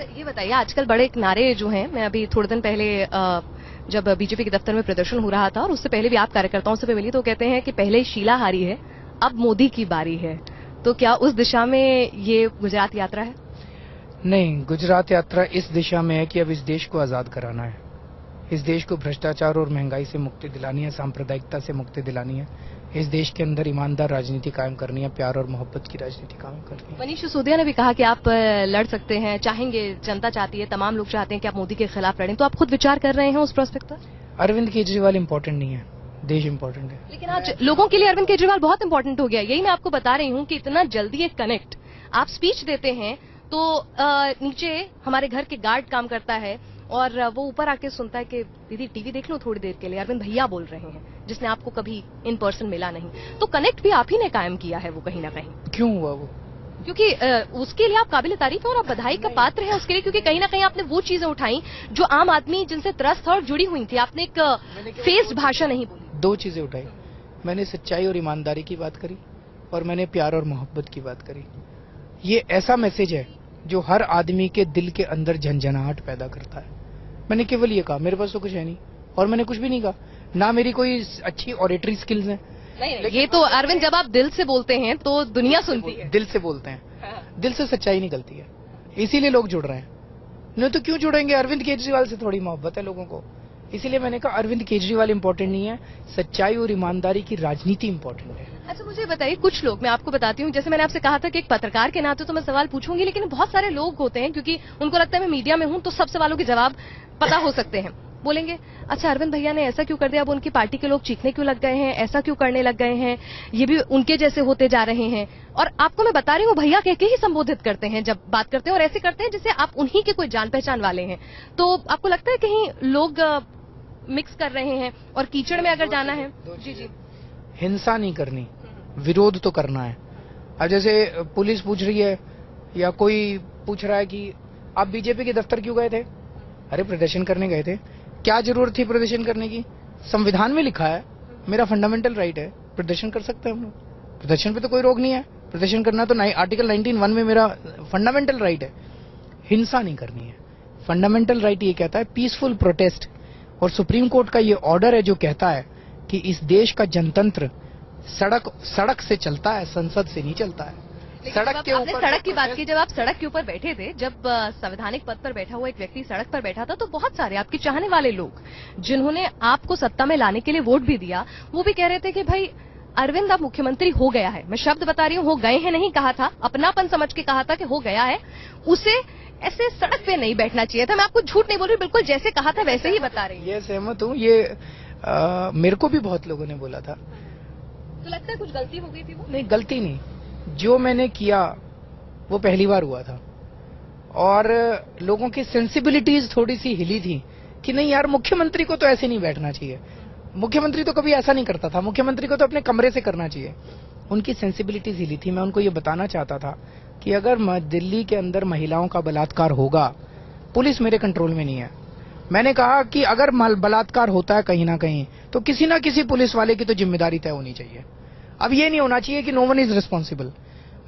ये बताइए, आजकल बड़े एक नारे जो हैं, मैं अभी थोड़े दिन पहले जब बीजेपी के दफ्तर में प्रदर्शन हो रहा था और उससे पहले भी आप कार्यकर्ताओं से भी मिली तो कहते हैं कि पहले शीला हारी है, अब मोदी की बारी है। तो क्या उस दिशा में ये गुजरात यात्रा है? नहीं, गुजरात यात्रा इस दिशा में है कि अब इस देश को आजाद कराना है। इस देश को भ्रष्टाचार और महंगाई से मुक्ति दिलानी है, सांप्रदायिकता से मुक्ति दिलानी है। इस देश के अंदर ईमानदार राजनीति कायम करनी है, प्यार और मोहब्बत की राजनीति कायम करनी है। मनीष सिसोदिया ने भी कहा कि आप लड़ सकते हैं, चाहेंगे, जनता चाहती है, तमाम लोग चाहते हैं कि आप मोदी के खिलाफ लड़ें। तो आप खुद विचार कर रहे हैं उस प्रोस्पेक्ट पर? अरविंद केजरीवाल इम्पोर्टेंट नहीं है, देश इम्पोर्टेंट है। लेकिन आज लोगों के लिए अरविंद केजरीवाल बहुत इंपॉर्टेंट हो गया। यही मैं आपको बता रही हूँ कि इतना जल्दी एक कनेक्ट, आप स्पीच देते हैं तो नीचे हमारे घर के गार्ड काम करता है और वो ऊपर आके सुनता है कि दीदी टीवी देख लो थोड़ी देर के लिए, अरविंद भैया बोल रहे हैं, जिसने आपको कभी इन पर्सन मिला नहीं। तो कनेक्ट भी आप ही ने कायम किया है वो कहीं ना कहीं। क्यों हुआ वो? क्योंकि उसके लिए आप काबिल तारीफ है और आप बधाई का पात्र है उसके लिए, क्योंकि कहीं ना कहीं आपने वो चीजें उठाई जो आम आदमी जिनसे त्रस्त और जुड़ी हुई थी। आपने एक फेस्ड भाषा नहीं बोली। दो चीजें उठाई, मैंने सच्चाई और ईमानदारी की बात करी और मैंने प्यार और मोहब्बत की बात करी। ये ऐसा मैसेज है जो हर आदमी के दिल के अंदर झंझनाहट पैदा करता है। मैंने केवल ये कहा, मेरे पास तो कुछ है नहीं और मैंने कुछ भी नहीं कहा, ना मेरी कोई अच्छी ऑरेटरी स्किल्स हैं। नहीं, ये तो अरविंद जब आप दिल से बोलते हैं तो दुनिया सुनती है। दिल से बोलते हैं, दिल से सच्चाई निकलती है, इसीलिए लोग जुड़ रहे हैं। नहीं तो क्यों जुड़ेंगे? अरविंद केजरीवाल से थोड़ी मोहब्बत है लोगों को। इसीलिए मैंने कहा अरविंद केजरीवाल इंपॉर्टेंट नहीं है, सच्चाई और ईमानदारी की राजनीति इंपॉर्टेंट है। अच्छा, मुझे बताइए, कुछ लोग, मैं आपको बताती हूँ, जैसे मैंने आपसे कहा था कि एक पत्रकार के नाते तो मैं सवाल पूछूंगी, लेकिन बहुत सारे लोग होते हैं क्योंकि उनको लगता है मैं मीडिया में हूं तो सब सवालों के जवाब पता हो सकते हैं। बोलेंगे अच्छा अरविंद भैया ने ऐसा क्यों कर दिया, अब उनकी पार्टी के लोग चीखने क्यों लग गए हैं, ऐसा क्यों करने लग गए हैं, ये भी उनके जैसे होते जा रहे हैं। और आपको मैं बता रही हूँ, भैया कह के ही संबोधित करते हैं जब बात करते हैं, और ऐसे करते हैं जैसे आप उन्हीं के कोई जान पहचान वाले हैं। तो आपको लगता है कहीं लोग मिक्स कर रहे हैं और कीचड़ में अगर जाना है? जी जी, हिंसा नहीं करनी, विरोध तो करना है। अब जैसे पुलिस पूछ रही है या कोई पूछ रहा है कि आप बीजेपी के दफ्तर क्यों गए थे? अरे प्रदर्शन करने गए थे। क्या जरूरत थी प्रदर्शन करने की? संविधान में लिखा है, मेरा फंडामेंटल राइट है, प्रदर्शन कर सकते हैं हम लोग। प्रदर्शन पे तो कोई रोक नहीं है, प्रदर्शन करना तो आर्टिकल 19(1) में मेरा फंडामेंटल राइट है। हिंसा नहीं करनी है। फंडामेंटल राइट ये कहता है पीसफुल प्रोटेस्ट, और सुप्रीम कोर्ट का ये ऑर्डर है जो कहता है कि इस देश का जनतंत्र सड़क से चलता है, संसद से नहीं चलता है। सड़क के ऊपर, सड़क की बात की, जब आप सड़क के ऊपर बैठे थे, जब संवैधानिक पद पर बैठा हुआ एक व्यक्ति सड़क पर बैठा था, तो बहुत सारे आपके चाहने वाले लोग जिन्होंने आपको सत्ता में लाने के लिए वोट भी दिया, वो भी कह रहे थे कि भाई अरविंद अब मुख्यमंत्री हो गया है। मैं शब्द बता रही हूँ, हो गए हैं नहीं कहा था, अपनापन समझ के कहा था कि हो गया है, उसे ऐसे सड़क पे नहीं बैठना चाहिए था। मैं आपको झूठ नहीं बोल रही, बिल्कुल जैसे कहा था वैसे ही बता रही हूँ। ये सहमत हूँ, ये मेरे को भी बहुत लोगों ने बोला था। तो लगता है कुछ गलती हो गई थी वो? नहीं, गलती नहीं, जो मैंने किया वो पहली बार हुआ था और लोगों की सेंसिबिलिटीज थोड़ी सी हिली थी कि नहीं यार, मुख्यमंत्री को तो ऐसे नहीं बैठना चाहिए, मुख्यमंत्री तो कभी ऐसा नहीं करता था, मुख्यमंत्री को तो अपने कमरे से करना चाहिए। उनकी सेंसिबिलिटीज हिली थी। मैं उनको ये बताना चाहता था कि अगर दिल्ली के अंदर महिलाओं का बलात्कार होगा, पुलिस मेरे कंट्रोल में नहीं है। मैंने कहा कि अगर बलात्कार होता है कहीं ना कहीं तो किसी ना किसी पुलिस वाले की तो जिम्मेदारी तय होनी चाहिए। अब ये नहीं होना चाहिए कि नो वन इज रिस्पॉन्सिबल।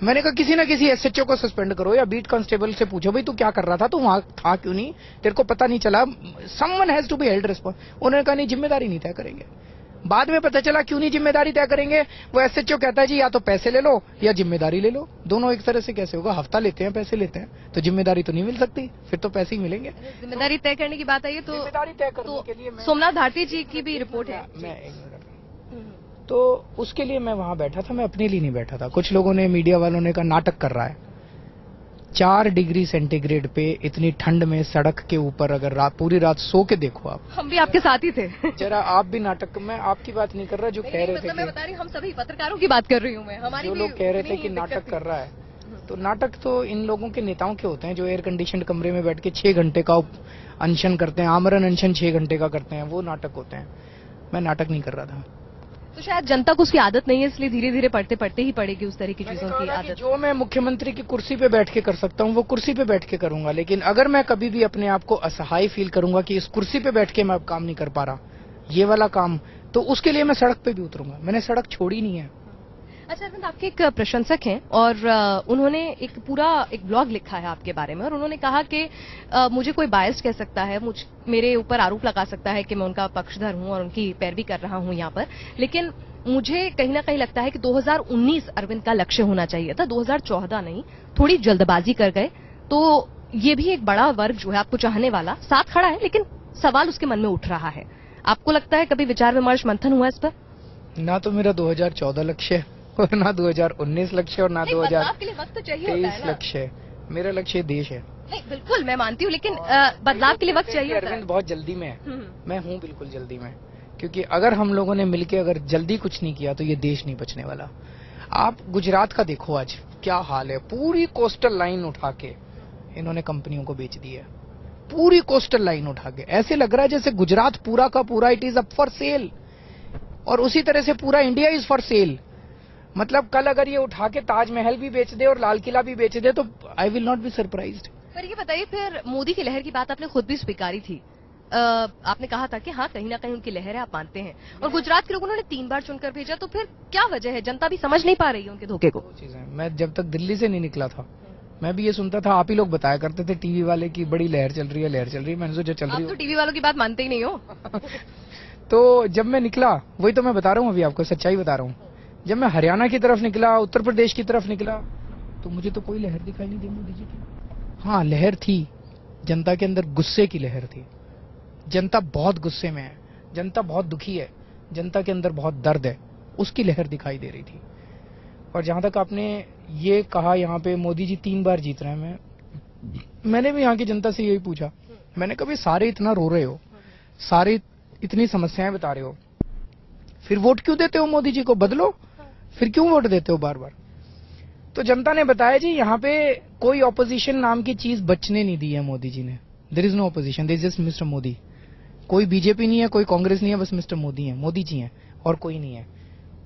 मैंने कहा किसी ना किसी एसएचओ को सस्पेंड करो या बीट कांस्टेबल से पूछो भाई तू क्या कर रहा था, तू वहां था क्यों नहीं, तेरे को पता नहीं चला, someone has to be held responsible. उन्होंने कहा नहीं, जिम्मेदारी नहीं तय करेंगे। बाद में पता चला क्यों नहीं जिम्मेदारी तय करेंगे, वो एसएचओ कहता है जी या तो पैसे ले लो या जिम्मेदारी ले लो, दोनों एक तरह से कैसे होगा? हफ्ता लेते हैं, पैसे लेते हैं, तो जिम्मेदारी तो नहीं मिल सकती, फिर तो पैसे ही मिलेंगे। जिम्मेदारी तय करने की बात आई है तो जिम्मेदारी तय करने के लिए सोमनाथ भारती जी की भी रिपोर्ट है। तो उसके लिए मैं वहां बैठा था, मैं अपने लिए नहीं बैठा था। कुछ लोगों ने, मीडिया वालों ने कहा नाटक कर रहा है। 4 डिग्री सेंटीग्रेड पे इतनी ठंड में सड़क के ऊपर अगर पूरी रात सो के देखो आप। हम भी आपके साथ ही थे। जरा आप भी नाटक, मैं आपकी बात नहीं कर रहा, जो कह रहे थे, मैं बता रही हूँ, हम सभी पत्रकारों की बात कर रही हूँ मैं। हमारी जो लोग कह रहे थे कि नाटक कर रहा है, तो नाटक तो इन लोगों के नेताओं के होते हैं जो एयर कंडीशन कमरे में बैठ के 6 घंटे का अनशन करते हैं, आमरण अनशन 6 घंटे का करते हैं, वो नाटक होते हैं। मैं नाटक नहीं कर रहा था। तो शायद जनता को उसकी आदत नहीं है, इसलिए धीरे धीरे पढ़ते ही पड़ेगी उस तरह की चीजों की आदत। जो मैं मुख्यमंत्री की कुर्सी पे बैठ के कर सकता हूँ वो कुर्सी पे बैठ के करूंगा, लेकिन अगर मैं कभी भी अपने आप को असहाय फील करूंगा कि इस कुर्सी पे बैठ के मैं अब काम नहीं कर पा रहा, ये वाला काम, तो उसके लिए मैं सड़क पे भी उतरूंगा। मैंने सड़क छोड़ी नहीं है। अच्छा अरविंद, आपके एक प्रशंसक हैं और उन्होंने एक ब्लॉग लिखा है आपके बारे में और उन्होंने कहा कि मुझे कोई बायस्ड कह सकता है, मेरे ऊपर आरोप लगा सकता है कि मैं उनका पक्षधर हूं और उनकी पैरवी कर रहा हूं यहाँ पर, लेकिन मुझे कहीं ना कहीं लगता है कि 2019 अरविंद का लक्ष्य होना चाहिए था, 2014 नहीं। थोड़ी जल्दबाजी कर गए, तो ये भी एक बड़ा वर्ग जो है आपको चाहने वाला साथ खड़ा है, लेकिन सवाल उसके मन में उठ रहा है। आपको लगता है कभी विचार विमर्श मंथन हुआ इस पर? ना तो मेरा 2014 लक्ष्य है और ना 2019 लक्ष्य और ना 2023 लक्ष्य है। मेरा लक्ष्य देश है। नहीं बिल्कुल मैं मानती हूँ, लेकिन बदलाव के लिए वक्त चाहिए होता है। अरविंद बहुत जल्दी में है, मैं हूँ बिल्कुल जल्दी में, क्योंकि अगर हम लोगों ने मिलकर अगर जल्दी कुछ नहीं किया तो ये देश नहीं बचने वाला। आप गुजरात का देखो आज क्या हाल है, पूरी कोस्टल लाइन उठा के इन्होंने कंपनियों को बेच दी है, पूरी कोस्टल लाइन उठा के। ऐसे लग रहा है जैसे गुजरात पूरा का पूरा it is up for sale, और उसी तरह से पूरा इंडिया इज फॉर सेल। मतलब कल अगर ये उठा के ताजमहल भी बेच दे और लाल किला भी बेच दे तो I will not be surprised. पर ये बताइए, फिर मोदी की लहर की बात आपने खुद भी स्वीकारी थी, आपने कहा था कि हाँ कहीं ना कहीं उनकी लहर है, आप मानते हैं, और गुजरात के लोगों ने 3 बार चुनकर भेजा, तो फिर क्या वजह है? जनता भी समझ नहीं पा रही है उनके धोखे को। मैं जब तक दिल्ली से नहीं निकला था मैं भी ये सुनता था, आप ही लोग बताया करते थे टीवी वाले की बड़ी लहर चल रही है, लहर चल रही है। मैंने सोचा चल रही है, आप तो टीवी वालों की बात मानते ही नहीं हो। तो जब मैं निकला, वही तो मैं बता रहा हूँ, अभी आपको सच्चाई बता रहा हूँ, जब मैं हरियाणा की तरफ निकला, उत्तर प्रदेश की तरफ निकला, तो मुझे तो कोई लहर दिखाई नहीं दी मोदी जी की। हाँ लहर थी, जनता के अंदर गुस्से की लहर थी। जनता बहुत गुस्से में है, जनता बहुत दुखी है, जनता के अंदर बहुत दर्द है, उसकी लहर दिखाई दे रही थी। और जहां तक आपने ये कहा यहाँ पे मोदी जी 3 बार जीत रहे हैं, मैंने भी यहाँ की जनता से यही पूछा, मैंने कहा सारे इतना रो रहे हो, सारे इतनी समस्याएं बता रहे हो, फिर वोट क्यों देते हो मोदी जी को? बदलो, फिर क्यों वोट देते हो बार बार? तो जनता ने बताया जी यहाँ पे कोई ऑपोजिशन नाम की चीज बचने नहीं दी है मोदी जी ने। There is no opposition, there is just mister Modi. कोई बीजेपी नहीं है, कोई कांग्रेस नहीं है, बस मिस्टर मोदी है, मोदी जी हैं, और कोई नहीं है।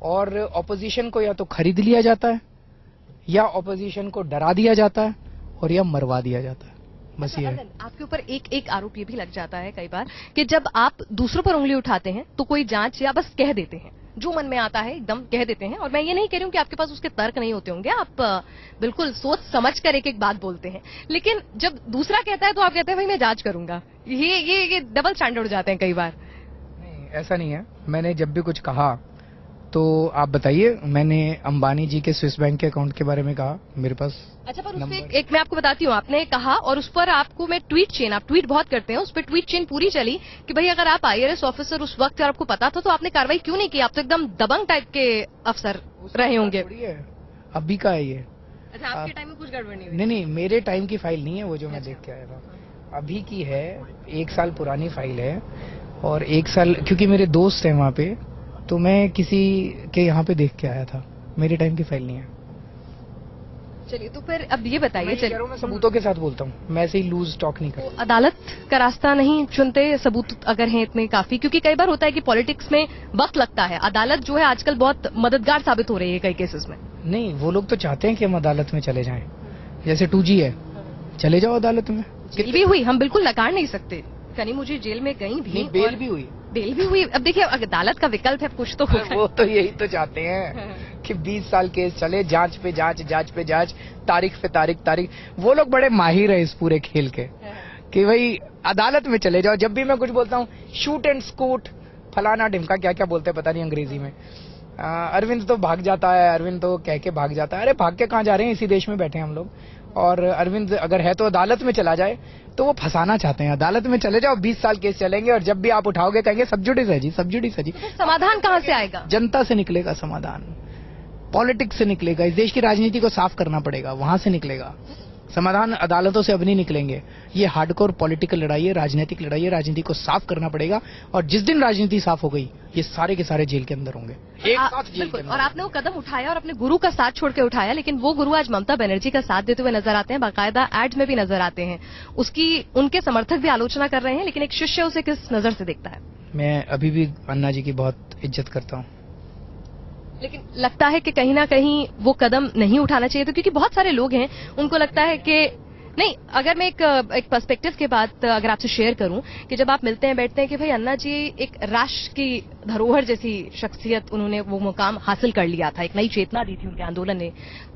और ऑपोजिशन को या तो खरीद लिया जाता है, या ऑपोजिशन को डरा दिया जाता है, और या मरवा दिया जाता है, बस ये है। आपके ऊपर एक आरोप ये भी लग जाता है कई बार कि जब आप दूसरों पर उंगली उठाते हैं तो कोई जांच या बस कह देते हैं, जो मन में आता है एकदम कह देते हैं। और मैं ये नहीं कह रही हूँ कि आपके पास उसके तर्क नहीं होते होंगे, आप बिल्कुल सोच समझ कर एक बात बोलते हैं, लेकिन जब दूसरा कहता है तो आप कहते हैं भाई मैं जांच करूंगा। ये डबल स्टैंडर्ड हो जाते हैं कई बार। नहीं ऐसा नहीं है, मैंने जब भी कुछ कहा तो आप बताइए, मैंने अंबानी जी के स्विस बैंक के अकाउंट के बारे में कहा, मेरे पास। अच्छा, पर उसपे एक मैं आपको बताती हूँ, आपने कहा और उस पर आपको मैं ट्वीट चेन, आप ट्वीट बहुत करते हैं, उस पर ट्वीट चेन पूरी चली कि भाई अगर आप IRS ऑफिसर उस वक्त आपको पता था तो आपने कार्रवाई क्यों नहीं की? आप तो एकदम दबंग टाइप के अफसर रहे होंगे। अभी का है ये? अच्छा, आपके टाइम में कुछ गड़बड़ नहीं हुई? नहीं, मेरे टाइम की फाइल नहीं है वो, जो मैं देख के आया था, अभी की है, 1 साल पुरानी फाइल है। और 1 साल, क्योंकि मेरे दोस्त हैं वहाँ पे, तो मैं किसी के यहाँ पे देख के आया था, मेरे टाइम की फाइल नहीं है। चलिए, तो फिर अब ये बताइए, चलिए मैं सबूतों के साथ बोलता हूँ, मैं ऐसे ही लूज टॉक नहीं करता। तो अदालत का रास्ता नहीं चुनते, सबूत अगर हैं इतने काफी? क्योंकि कई बार होता है कि पॉलिटिक्स में वक्त लगता है, अदालत जो है आजकल बहुत मददगार साबित हो रही है कई केसेस में। नहीं, वो लोग तो चाहते हैं कि हम अदालत में चले जाएं, जैसे 2G है, चले जाओ अदालत में। जेल भी हुई, हम बिल्कुल नकार नहीं सकते, कहीं मुझे जेल में गई भी, बेल भी हुई, बेल भी हुई। अब देखिए, अदालत का विकल्प है, कुछ तो होगा। वो तो यही तो चाहते हैं कि 20 साल केस चले, जांच पे जांच, जांच पे जांच, तारीख पे तारीख। वो लोग बड़े माहिर है इस पूरे खेल के कि भाई अदालत में चले जाओ। जब भी मैं कुछ बोलता हूँ, शूट एंड स्कूट, फलाना ढिमका, क्या क्या बोलते हैं पता नहीं अंग्रेजी में। अरविंद तो भाग जाता है, अरविंद तो कह के भाग जाता है। अरे भाग के कहाँ जा रहे हैं, इसी देश में बैठे हैं हम लोग। और अरविंद अगर है तो अदालत में चला जाए, तो वो फंसाना चाहते हैं। अदालत में चले जाओ, 20 साल केस चलेंगे, और जब भी आप उठाओगे कहेंगे सब जुडिस है जी, सब जुडिस है जी। तो समाधान कहाँ से आएगा? जनता से निकलेगा समाधान, पॉलिटिक्स से निकलेगा, इस देश की राजनीति को साफ करना पड़ेगा, वहां से निकलेगा समाधान। अदालतों से अब नहीं निकलेंगे। ये हार्डकोर पॉलिटिकल लड़ाई है, राजनीतिक लड़ाई है, राजनीति को साफ करना पड़ेगा। और जिस दिन राजनीति साफ हो गई, ये सारे के सारे जेल के अंदर होंगे, एक साथ जेल के अंदर। और आपने वो कदम उठाया और अपने गुरु का साथ छोड़ के उठाया, लेकिन वो गुरु आज ममता बनर्जी का साथ देते हुए नजर आते हैं, बाकायदा एड्स में भी नजर आते हैं। उसकी उनके समर्थक भी आलोचना कर रहे हैं, लेकिन एक शिष्य उसे किस नजर से देखता है? मैं अभी भी अन्ना जी की बहुत इज्जत करता हूँ, लेकिन लगता है कि कहीं ना कहीं वो कदम नहीं उठाना चाहिए था, क्योंकि बहुत सारे लोग हैं उनको लगता है कि नहीं, अगर मैं एक पर्सपेक्टिव के बात अगर आपसे शेयर करूं कि जब आप मिलते हैं बैठते हैं कि भाई अन्ना जी एक राष्ट्र की धरोहर जैसी शख्सियत, उन्होंने वो मुकाम हासिल कर लिया था, एक नई चेतना दी थी उनके आंदोलन ने, तो